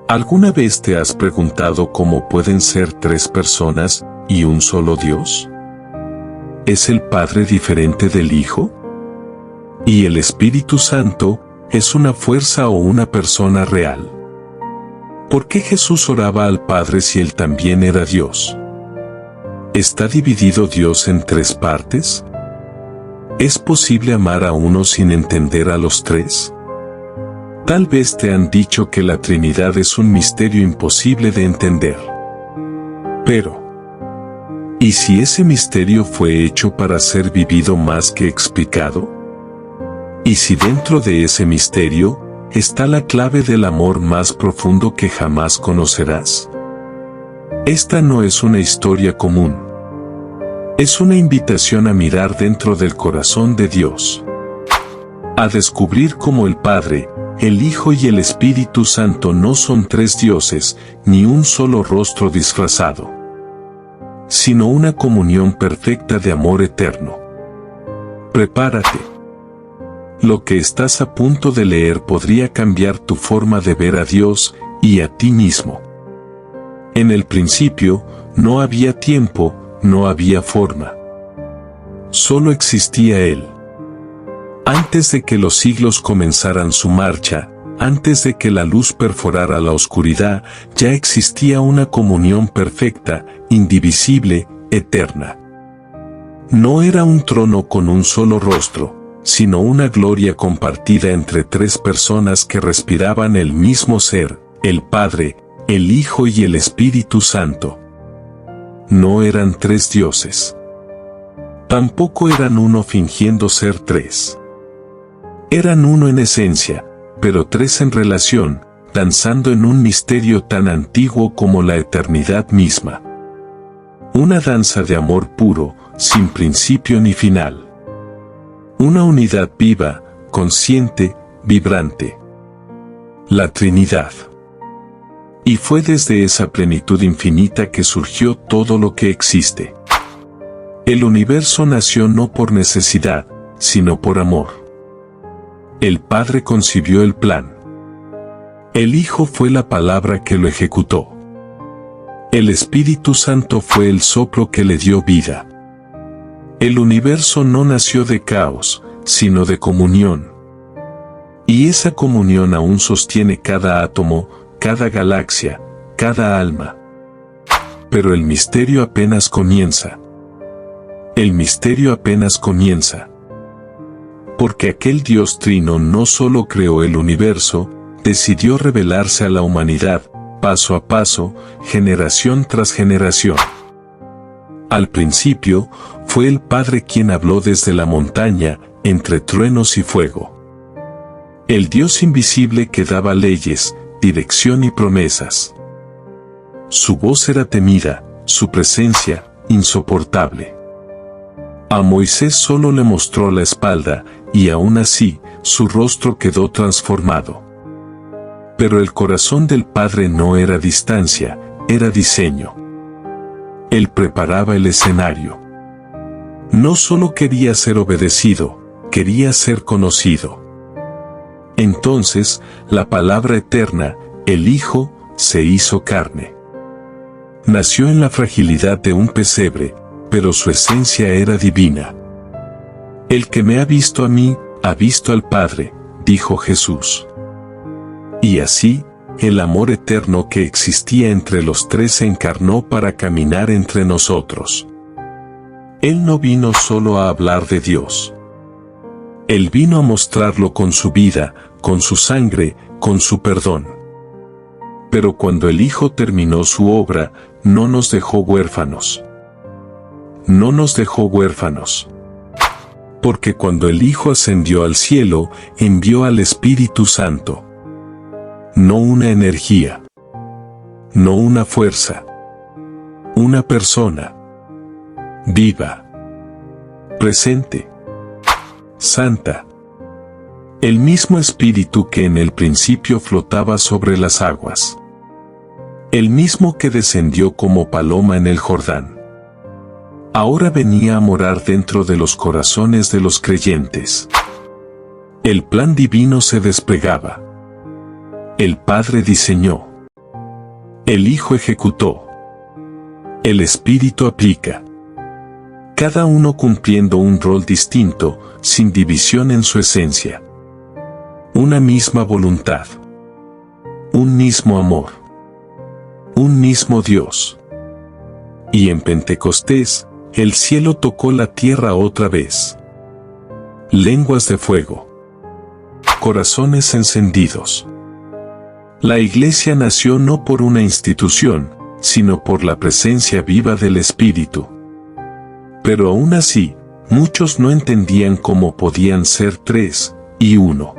¿Alguna vez te has preguntado cómo pueden ser tres personas y un solo Dios? ¿Es el Padre diferente del Hijo? ¿Y el Espíritu Santo es una fuerza o una persona real? ¿Por qué Jesús oraba al Padre si Él también era Dios? ¿Está dividido Dios en tres partes? ¿Es posible amar a uno sin entender a los tres? Tal vez te han dicho que la Trinidad es un misterio imposible de entender. Pero, ¿y si ese misterio fue hecho para ser vivido más que explicado? ¿Y si dentro de ese misterio está la clave del amor más profundo que jamás conocerás? Esta no es una historia común. Es una invitación a mirar dentro del corazón de Dios. A descubrir cómo el Padre, el Hijo y el Espíritu Santo no son tres dioses, ni un solo rostro disfrazado, sino una comunión perfecta de amor eterno. Prepárate. Lo que estás a punto de leer podría cambiar tu forma de ver a Dios y a ti mismo. En el principio, no había tiempo, no había forma. Solo existía Él. Antes de que los siglos comenzaran su marcha, antes de que la luz perforara la oscuridad, ya existía una comunión perfecta, indivisible, eterna. No era un trono con un solo rostro, sino una gloria compartida entre tres personas que respiraban el mismo ser, el Padre, el Hijo y el Espíritu Santo. No eran tres dioses. Tampoco eran uno fingiendo ser tres. Eran uno en esencia, pero tres en relación, danzando en un misterio tan antiguo como la eternidad misma. Una danza de amor puro, sin principio ni final. Una unidad viva, consciente, vibrante. La Trinidad. Y fue desde esa plenitud infinita que surgió todo lo que existe. El universo nació no por necesidad, sino por amor. El Padre concibió el plan. El Hijo fue la palabra que lo ejecutó. El Espíritu Santo fue el soplo que le dio vida. El universo no nació de caos, sino de comunión. Y esa comunión aún sostiene cada átomo, cada galaxia, cada alma. Pero el misterio apenas comienza. El misterio apenas comienza. Porque aquel Dios Trino no solo creó el universo, decidió revelarse a la humanidad, paso a paso, generación tras generación. Al principio, fue el Padre quien habló desde la montaña, entre truenos y fuego. El Dios invisible que daba leyes, dirección y promesas. Su voz era temida, su presencia, insoportable. A Moisés solo le mostró la espalda, y aún así, su rostro quedó transformado. Pero el corazón del Padre no era distancia, era diseño. Él preparaba el escenario. No solo quería ser obedecido, quería ser conocido. Entonces, la palabra eterna, el Hijo, se hizo carne. Nació en la fragilidad de un pesebre, pero su esencia era divina. El que me ha visto a mí, ha visto al Padre, dijo Jesús. Y así, el amor eterno que existía entre los tres se encarnó para caminar entre nosotros. Él no vino solo a hablar de Dios. Él vino a mostrarlo con su vida, con su sangre, con su perdón. Pero cuando el Hijo terminó su obra, no nos dejó huérfanos. No nos dejó huérfanos. Porque cuando el Hijo ascendió al cielo, envió al Espíritu Santo. No una energía. No una fuerza. Una persona. Viva. Presente. Santa. El mismo Espíritu que en el principio flotaba sobre las aguas. El mismo que descendió como paloma en el Jordán. Ahora venía a morar dentro de los corazones de los creyentes. El plan divino se desplegaba. El Padre diseñó, El Hijo ejecutó. El Espíritu aplica. Cada uno cumpliendo un rol distinto, sin división en su esencia. Una misma voluntad. Un mismo amor. Un mismo Dios. Y en Pentecostés, el cielo tocó la tierra otra vez. Lenguas de fuego. Corazones encendidos. La Iglesia nació no por una institución, sino por la presencia viva del Espíritu. Pero aún así, muchos no entendían cómo podían ser tres y uno.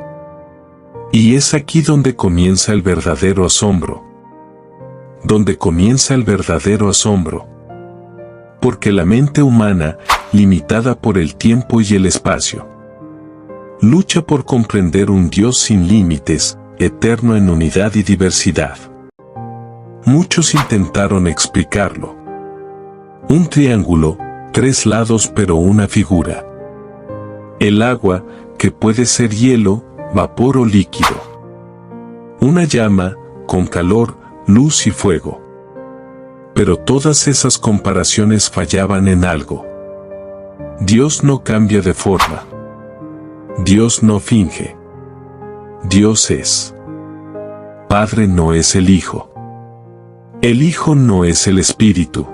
Y es aquí donde comienza el verdadero asombro. Donde comienza el verdadero asombro. Porque la mente humana, limitada por el tiempo y el espacio, lucha por comprender un Dios sin límites, eterno en unidad y diversidad. Muchos intentaron explicarlo. Un triángulo, tres lados pero una figura. El agua, que puede ser hielo, vapor o líquido. Una llama, con calor, luz y fuego. Pero todas esas comparaciones fallaban en algo. Dios no cambia de forma. Dios no finge. Dios es. Padre no es el Hijo. El Hijo no es el Espíritu.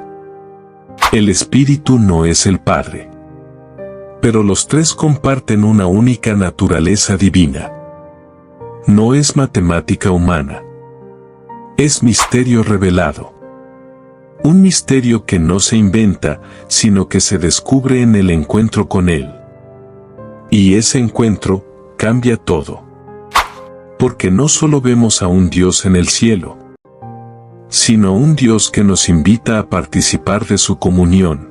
El Espíritu no es el Padre. Pero los tres comparten una única naturaleza divina. No es matemática humana. Es misterio revelado. Un misterio que no se inventa, sino que se descubre en el encuentro con Él. Y ese encuentro cambia todo. Porque no solo vemos a un Dios en el cielo, sino a un Dios que nos invita a participar de su comunión.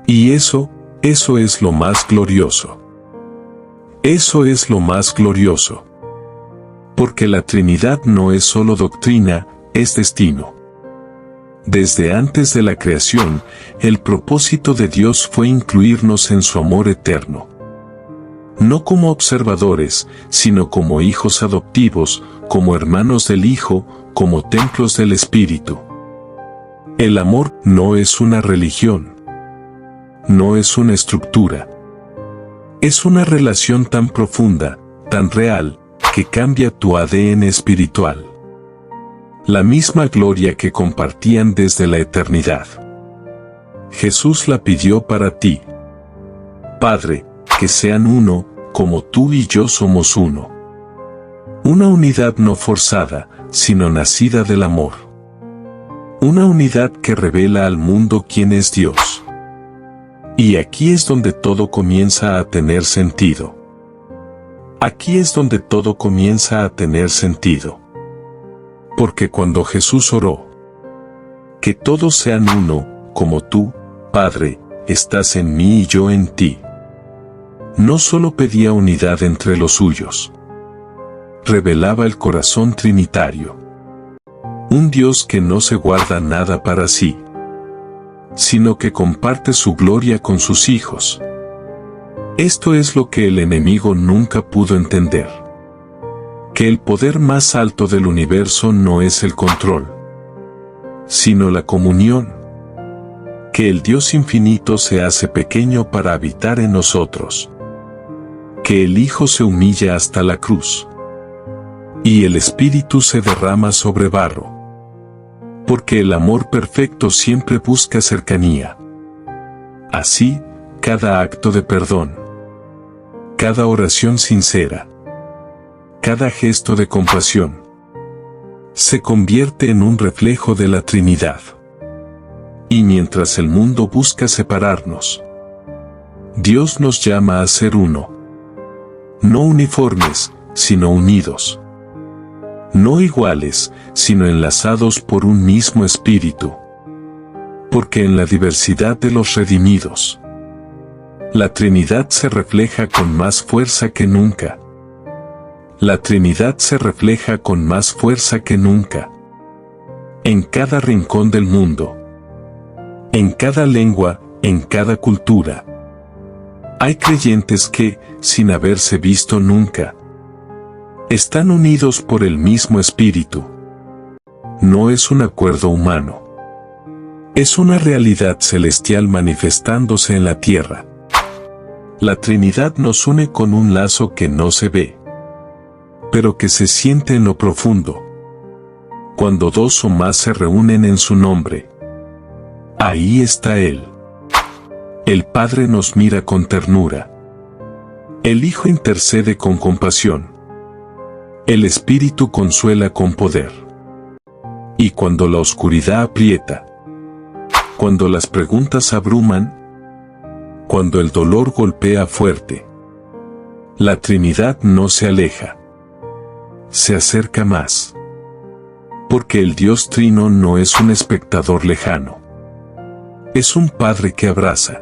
Y eso es lo más glorioso. Eso es lo más glorioso. Porque la Trinidad no es solo doctrina, es destino. Desde antes de la creación, el propósito de Dios fue incluirnos en su amor eterno. No como observadores, sino como hijos adoptivos, como hermanos del Hijo, como templos del Espíritu. El amor no es una religión. No es una estructura. Es una relación tan profunda, tan real, que cambia tu ADN espiritual. La misma gloria que compartían desde la eternidad. Jesús la pidió para ti. Padre, que sean uno, como tú y yo somos uno. Una unidad no forzada, sino nacida del amor. Una unidad que revela al mundo quién es Dios. Y aquí es donde todo comienza a tener sentido. Aquí es donde todo comienza a tener sentido. Porque cuando Jesús oró, que todos sean uno, como tú, Padre, estás en mí y yo en ti, no solo pedía unidad entre los suyos, revelaba el corazón trinitario. Un Dios que no se guarda nada para sí, sino que comparte su gloria con sus hijos. Esto es lo que el enemigo nunca pudo entender. Que el poder más alto del universo no es el control, sino la comunión. Que el Dios infinito se hace pequeño para habitar en nosotros. Que el Hijo se humilla hasta la cruz. Y el Espíritu se derrama sobre barro. Porque el amor perfecto siempre busca cercanía. Así, cada acto de perdón, cada oración sincera, cada gesto de compasión, se convierte en un reflejo de la Trinidad. Y mientras el mundo busca separarnos, Dios nos llama a ser uno. No uniformes, sino unidos. No iguales, sino enlazados por un mismo espíritu. Porque en la diversidad de los redimidos, la Trinidad se refleja con más fuerza que nunca. La Trinidad se refleja con más fuerza que nunca. En cada rincón del mundo. En cada lengua, en cada cultura. Hay creyentes que, sin haberse visto nunca, están unidos por el mismo espíritu. no es un acuerdo humano. Es una realidad celestial manifestándose en la tierra. La Trinidad nos une con un lazo que no se ve, pero que se siente en lo profundo. Cuando dos o más se reúnen en su nombre, ahí está Él. El Padre nos mira con ternura. El Hijo intercede con compasión. El Espíritu consuela con poder. Y cuando la oscuridad aprieta, cuando las preguntas abruman, cuando el dolor golpea fuerte, la Trinidad no se aleja, se acerca más. Porque el Dios Trino no es un espectador lejano. Es un Padre que abraza.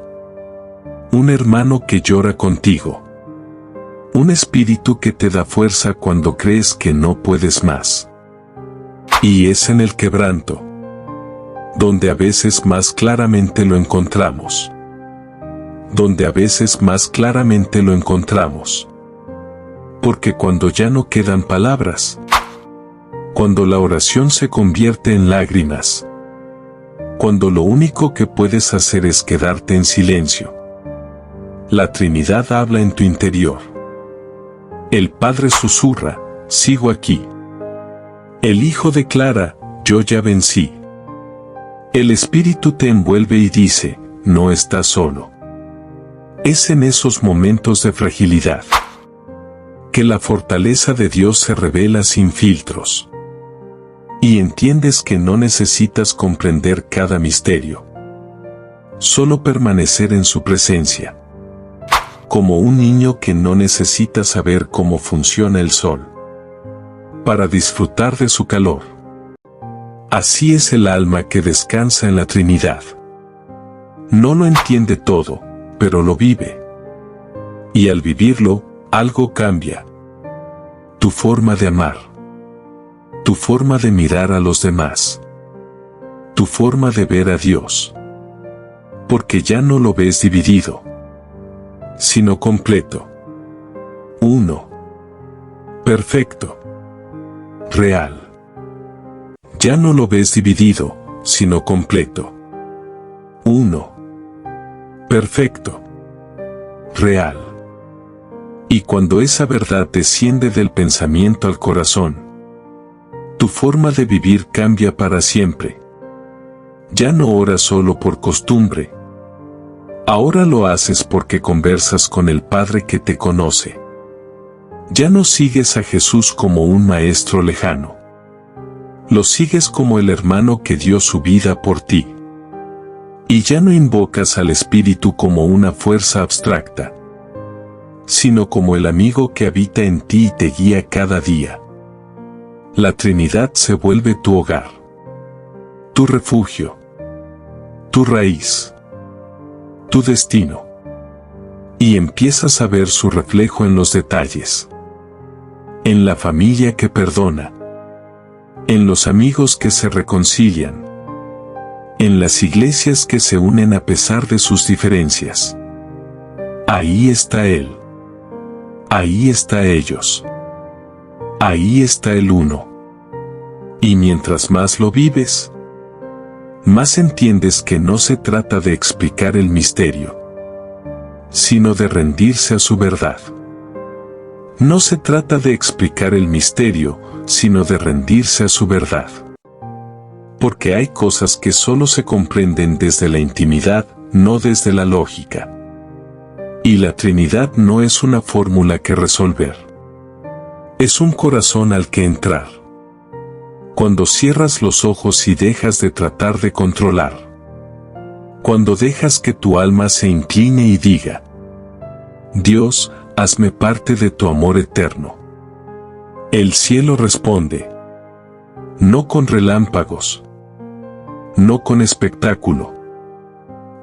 Un hermano que llora contigo. Un Espíritu que te da fuerza cuando crees que no puedes más. Y es en el quebranto donde a veces más claramente lo encontramos. Donde a veces más claramente lo encontramos. Porque cuando ya no quedan palabras, cuando la oración se convierte en lágrimas, cuando lo único que puedes hacer es quedarte en silencio, la Trinidad habla en tu interior. El Padre susurra, sigo aquí. El Hijo declara, yo ya vencí. El Espíritu te envuelve y dice, no estás solo. Es en esos momentos de fragilidad que la fortaleza de Dios se revela sin filtros. Y entiendes que no necesitas comprender cada misterio. Solo permanecer en su presencia. Como un niño que no necesita saber cómo funciona el sol para disfrutar de su calor. Así es el alma que descansa en la Trinidad. No lo entiende todo, pero lo vive. Y al vivirlo, algo cambia. Tu forma de amar. Tu forma de mirar a los demás. Tu forma de ver a Dios. Porque ya no lo ves dividido, sino completo. Uno. Perfecto. Real. Ya no lo ves dividido, sino completo. Uno. Perfecto. Real. Y cuando esa verdad desciende del pensamiento al corazón, tu forma de vivir cambia para siempre. Ya no oras solo por costumbre. Ahora lo haces porque conversas con el Padre que te conoce. Ya no sigues a Jesús como un maestro lejano. Lo sigues como el hermano que dio su vida por ti. Y ya no invocas al Espíritu como una fuerza abstracta, sino como el amigo que habita en ti y te guía cada día. La Trinidad se vuelve tu hogar, tu refugio, tu raíz, tu destino. Y empiezas a ver su reflejo en los detalles. En la familia que perdona. En los amigos que se reconcilian. En las iglesias que se unen a pesar de sus diferencias. Ahí está Él. Ahí está ellos. Ahí está el uno. Y mientras más lo vives, más entiendes que no se trata de explicar el misterio, sino de rendirse a su verdad. No se trata de explicar el misterio, sino de rendirse a su verdad. Porque hay cosas que solo se comprenden desde la intimidad, no desde la lógica. Y la Trinidad no es una fórmula que resolver. Es un corazón al que entrar. Cuando cierras los ojos y dejas de tratar de controlar. Cuando dejas que tu alma se incline y diga: Dios, hazme parte de tu amor eterno. El cielo responde. No con relámpagos. No con espectáculo.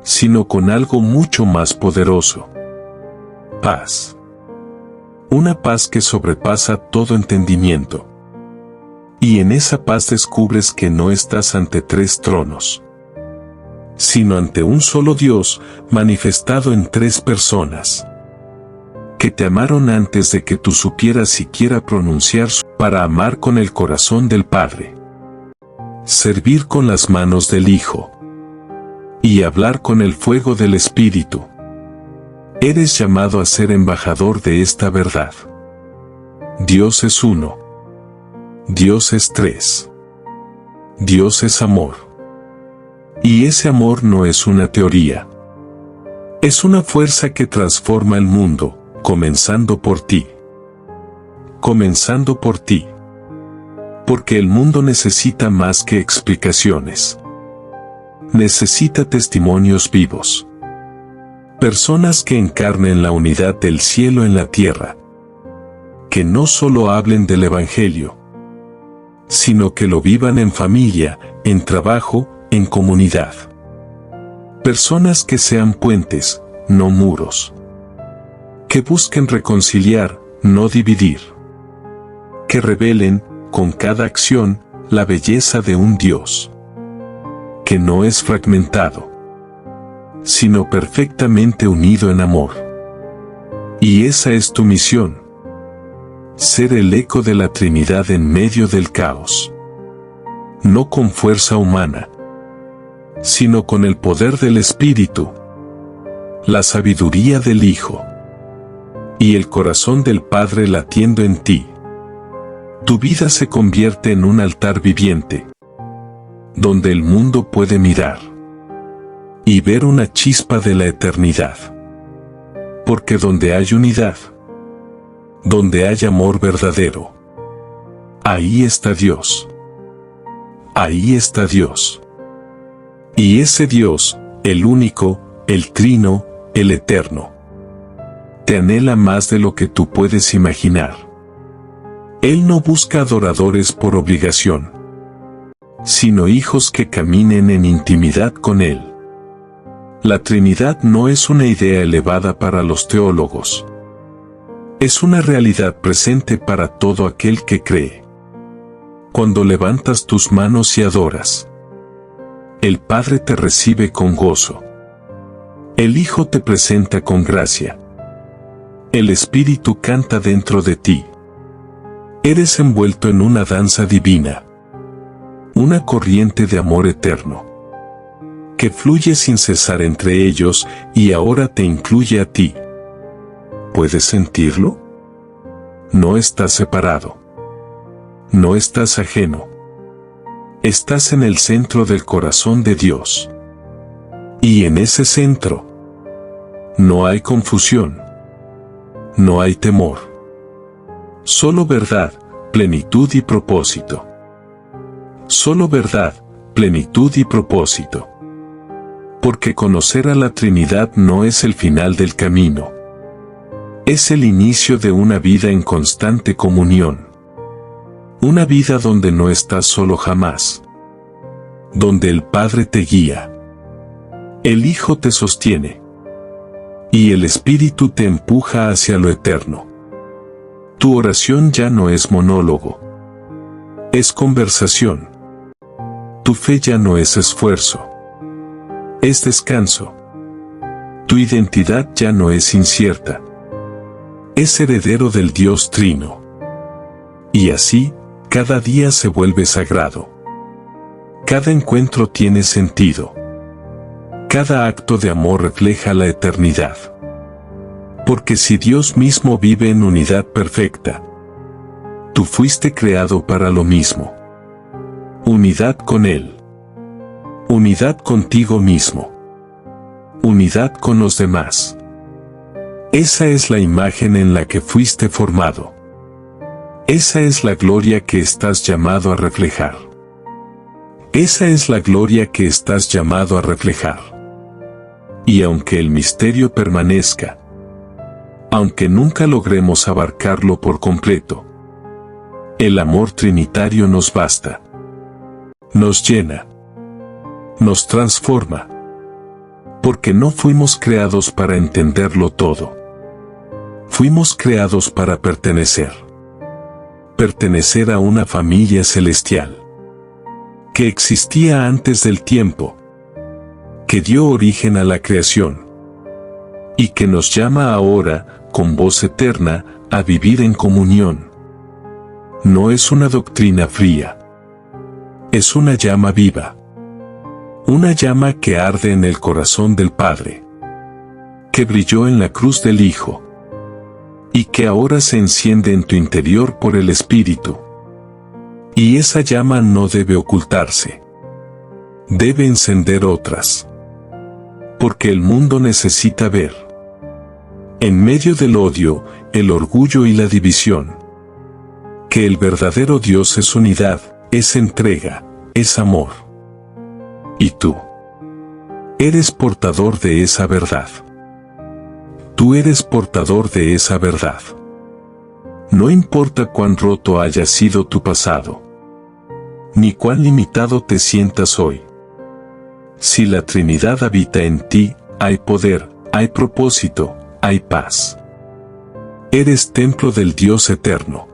Sino con algo mucho más poderoso. Paz. Una paz que sobrepasa todo entendimiento. Y en esa paz descubres que no estás ante 3 tronos, sino ante un solo Dios manifestado en 3 personas, que te amaron antes de que tú supieras siquiera pronunciar para amar con el corazón del Padre. servir con las manos del Hijo y hablar con el fuego del Espíritu. Eres llamado a ser embajador de esta verdad. Dios es uno. Dios es tres. Dios es amor. Y ese amor no es una teoría. Es una fuerza que transforma el mundo, comenzando por ti. Comenzando por ti. Porque el mundo necesita más que explicaciones. Necesita testimonios vivos. Personas que encarnen la unidad del cielo en la tierra. Que no solo hablen del Evangelio, sino que lo vivan en familia, en trabajo, en comunidad. Personas que sean puentes, no muros. Que busquen reconciliar, no dividir. Que revelen, con cada acción, la belleza de un Dios que no es fragmentado, sino perfectamente unido en amor. Y esa es tu misión. Ser el eco de la Trinidad en medio del caos. No con fuerza humana, sino con el poder del Espíritu, la sabiduría del Hijo y el corazón del Padre latiendo en ti. Tu vida se convierte en un altar viviente, donde el mundo puede mirar y ver una chispa de la eternidad. Porque donde hay unidad, donde hay amor verdadero, ahí está Dios. Ahí está Dios. Y ese Dios, el único, el trino, el eterno, te anhela más de lo que tú puedes imaginar. Él no busca adoradores por obligación, sino hijos que caminen en intimidad con Él. La Trinidad no es una idea elevada para los teólogos. Es una realidad presente para todo aquel que cree. Cuando levantas tus manos y adoras, el Padre te recibe con gozo. El Hijo te presenta con gracia. El Espíritu canta dentro de ti. Eres envuelto en una danza divina. Una corriente de amor eterno, que fluye sin cesar entre ellos y ahora te incluye a ti. ¿Puedes sentirlo? No estás separado. No estás ajeno. Estás en el centro del corazón de Dios. Y en ese centro no hay confusión. No hay temor. Solo verdad, plenitud y propósito. Solo verdad, plenitud y propósito. Porque conocer a la Trinidad no es el final del camino. Es el inicio de una vida en constante comunión. Una vida donde no estás solo jamás. Donde el Padre te guía. El Hijo te sostiene. Y el Espíritu te empuja hacia lo eterno. Tu oración ya no es monólogo. Es conversación. Tu fe ya no es esfuerzo. Es descanso. Tu identidad ya no es incierta. Es heredero del Dios Trino. Y así, cada día se vuelve sagrado. Cada encuentro tiene sentido. Cada acto de amor refleja la eternidad. Porque si Dios mismo vive en unidad perfecta, tú fuiste creado para lo mismo. Unidad con Él. Unidad contigo mismo. Unidad con los demás. Esa es la imagen en la que fuiste formado. Esa es la gloria que estás llamado a reflejar. Esa es la gloria que estás llamado a reflejar. Y aunque el misterio permanezca, aunque nunca logremos abarcarlo por completo, el amor trinitario nos basta. Nos llena. Nos transforma. Porque no fuimos creados para entenderlo todo. Fuimos creados para pertenecer. Pertenecer a una familia celestial. Que existía antes del tiempo. Que dio origen a la creación. Y que nos llama ahora, con voz eterna, a vivir en comunión. No es una doctrina fría. Es una llama viva. Una llama que arde en el corazón del Padre, que brilló en la cruz del Hijo, y que ahora se enciende en tu interior por el Espíritu. Y esa llama no debe ocultarse. Debe encender otras. Porque el mundo necesita ver, en medio del odio, el orgullo y la división, que el verdadero Dios es unidad, es entrega, es amor. Y tú eres portador de esa verdad. Tú eres portador de esa verdad. No importa cuán roto haya sido tu pasado, ni cuán limitado te sientas hoy. Si la Trinidad habita en ti, hay poder, hay propósito, hay paz. Eres templo del Dios eterno.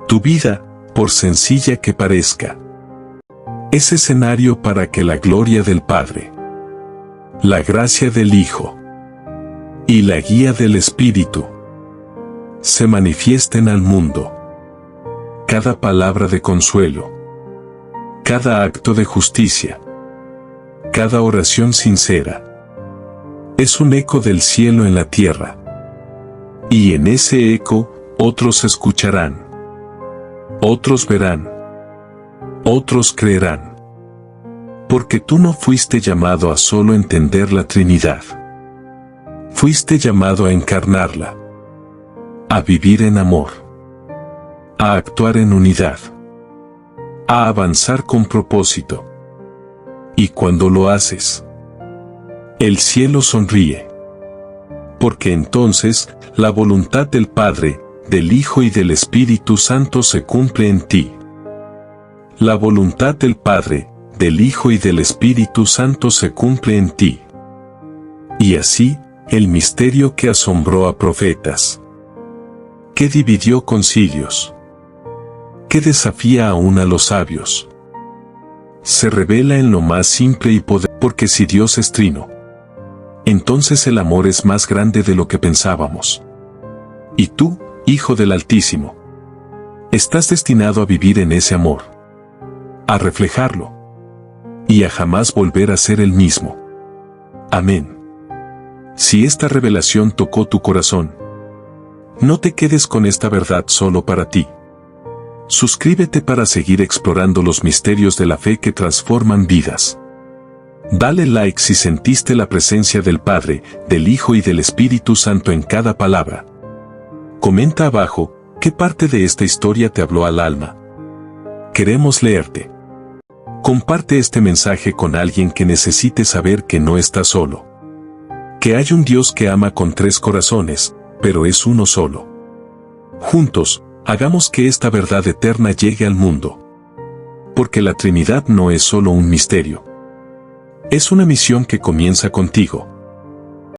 Tu vida, por sencilla que parezca, es escenario para que la gloria del Padre, la gracia del Hijo y la guía del Espíritu se manifiesten al mundo. Cada palabra de consuelo, cada acto de justicia, cada oración sincera, es un eco del cielo en la tierra. Y en ese eco, otros escucharán, otros verán, otros creerán. Porque tú no fuiste llamado a solo entender la Trinidad. Fuiste llamado a encarnarla, a vivir en amor, a actuar en unidad, a avanzar con propósito. Y cuando lo haces, el cielo sonríe. Porque entonces, la voluntad del Padre, del Hijo y del Espíritu Santo se cumple en ti. La voluntad del Padre, del Hijo y del Espíritu Santo se cumple en ti. Y así, el misterio que asombró a profetas, que dividió concilios, que desafía aún a los sabios, se revela en lo más simple y poderoso. Porque si Dios es trino, entonces el amor es más grande de lo que pensábamos. Y tú, Hijo del Altísimo, estás destinado a vivir en ese amor, a reflejarlo, y a jamás volver a ser el mismo. Amén. Si esta revelación tocó tu corazón, no te quedes con esta verdad solo para ti. Suscríbete para seguir explorando los misterios de la fe que transforman vidas. Dale like si sentiste la presencia del Padre, del Hijo y del Espíritu Santo en cada palabra. Comenta abajo, ¿qué parte de esta historia te habló al alma? Queremos leerte. Comparte este mensaje con alguien que necesite saber que no está solo. Que hay un Dios que ama con 3 corazones, pero es uno solo. Juntos, hagamos que esta verdad eterna llegue al mundo. Porque la Trinidad no es solo un misterio. Es una misión que comienza contigo.